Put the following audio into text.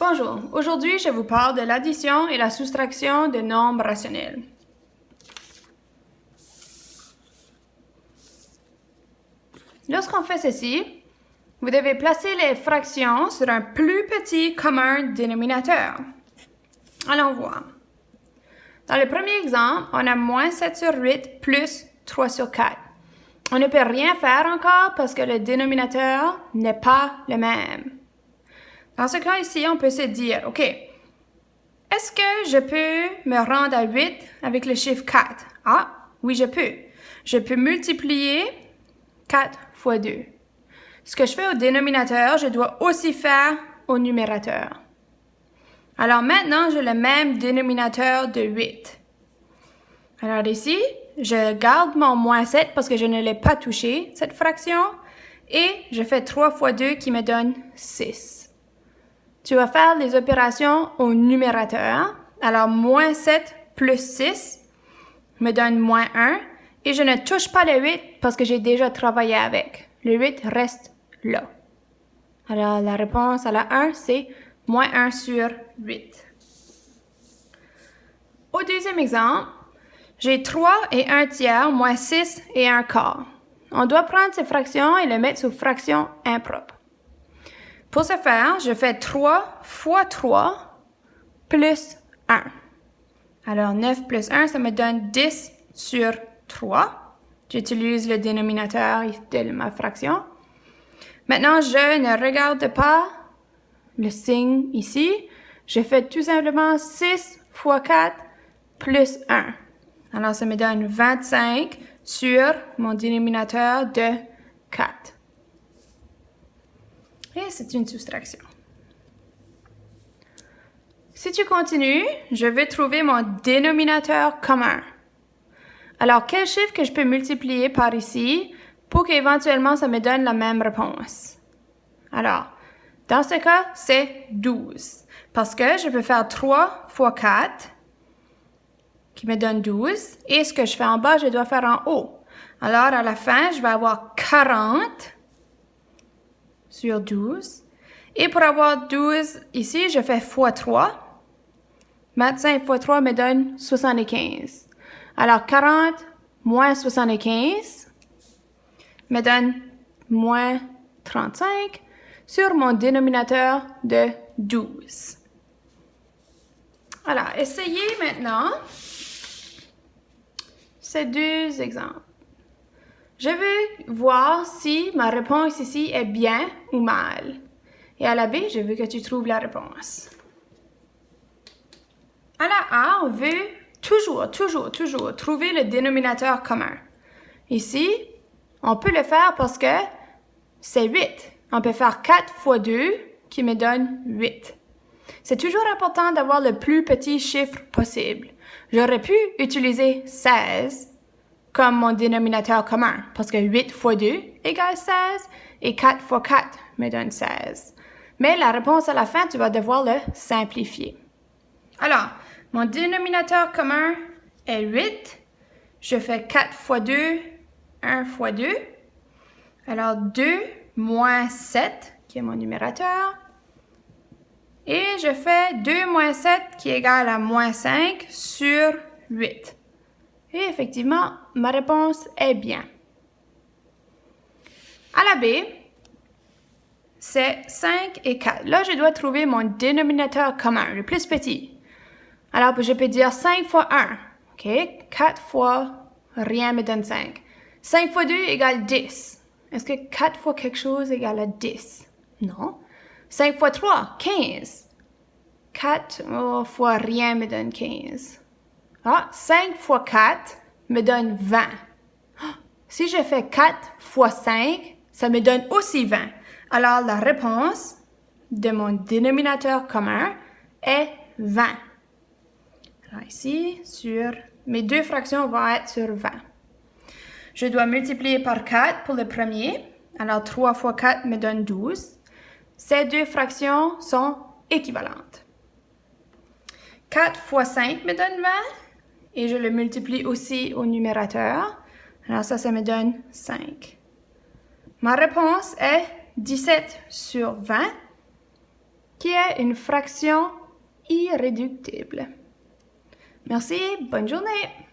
Bonjour, aujourd'hui je vous parle de l'addition et la soustraction de nombres rationnels. Lorsqu'on fait ceci, vous devez placer les fractions sur un plus petit commun dénominateur. Allons voir. Dans le premier exemple, on a moins 7 sur 8 plus 3 sur 4. On ne peut rien faire encore parce que le dénominateur n'est pas le même. Dans ce cas ici, on peut se dire, OK, est-ce que je peux me rendre à 8 avec le chiffre 4? Ah, oui, je peux. Je peux multiplier 4 fois 2. Ce que je fais au dénominateur, je dois aussi faire au numérateur. Alors maintenant, j'ai le même dénominateur de 8. Alors ici, je garde mon moins 7 parce que je ne l'ai pas touché, cette fraction, et je fais 3 fois 2 qui me donne 6. Tu vas faire les opérations au numérateur. Alors, moins 7 plus 6 me donne moins 1. Et je ne touche pas le 8 parce que j'ai déjà travaillé avec. Le 8 reste là. Alors, la réponse à la 1, c'est moins 1 sur 8. Au deuxième exemple, j'ai 3 et 1 tiers moins 6 et 1 quart. On doit prendre ces fractions et les mettre sous fractions impropres. Pour ce faire, je fais 3 fois 3 plus 1. Alors, 9 plus 1, ça me donne 10 sur 3. J'utilise le dénominateur de ma fraction. Maintenant, je ne regarde pas le signe ici. Je fais tout simplement 6 fois 4 plus 1. Alors, ça me donne 25 sur mon dénominateur de 4. Et c'est une soustraction. Si tu continues, je vais trouver mon dénominateur commun. Alors, quel chiffre que je peux multiplier par ici pour qu'éventuellement ça me donne la même réponse? Alors, dans ce cas, c'est 12. Parce que je peux faire 3 fois 4 qui me donne 12. Et ce que je fais en bas, je dois faire en haut. Alors, à la fin, je vais avoir 40 sur 12. Et pour avoir 12 ici, je fais fois 3. 25 fois 3 me donne 75. Alors, 40 moins 75 me donne moins 35 sur mon dénominateur de 12. Alors, essayez maintenant ces deux exemples. Je veux voir si ma réponse ici est bien ou mal. Et à la B, je veux que tu trouves la réponse. À la A, on veut toujours trouver le dénominateur commun. Ici, on peut le faire parce que c'est 8. On peut faire 4 fois 2 qui me donne 8. C'est toujours important d'avoir le plus petit chiffre possible. J'aurais pu utiliser 16 comme mon dénominateur commun, parce que 8 fois 2 égale 16 et 4 fois 4 me donne 16. Mais la réponse à la fin, tu vas devoir le simplifier. Alors, mon dénominateur commun est 8. Je fais 4 fois 2, 1 fois 2. Alors, 2 moins 7, qui est mon numérateur. Et je fais 2 moins 7, qui est égal à moins 5 sur 8. Et effectivement, ma réponse est bien. À la B, c'est 5 et 4. Là, je dois trouver mon dénominateur commun, le plus petit. Alors, je peux dire 5 fois 1. OK? 4 fois rien me donne 5. 5 fois 2 égale 10. Est-ce que 4 fois quelque chose égale à 10? Non. 5 fois 3, 15. 4 fois rien me donne 15. Ah, 5 fois 4 me donne 20. Si je fais 4 fois 5, ça me donne aussi 20. Alors, la réponse de mon dénominateur commun est 20. Alors ici, mes deux fractions vont être sur 20. Je dois multiplier par 4 pour le premier. Alors, 3 fois 4 me donne 12. Ces deux fractions sont équivalentes. 4 fois 5 me donne 20. Et je le multiplie aussi au numérateur. Alors ça me donne 5. Ma réponse est 17 sur 20, qui est une fraction irréductible. Merci, bonne journée!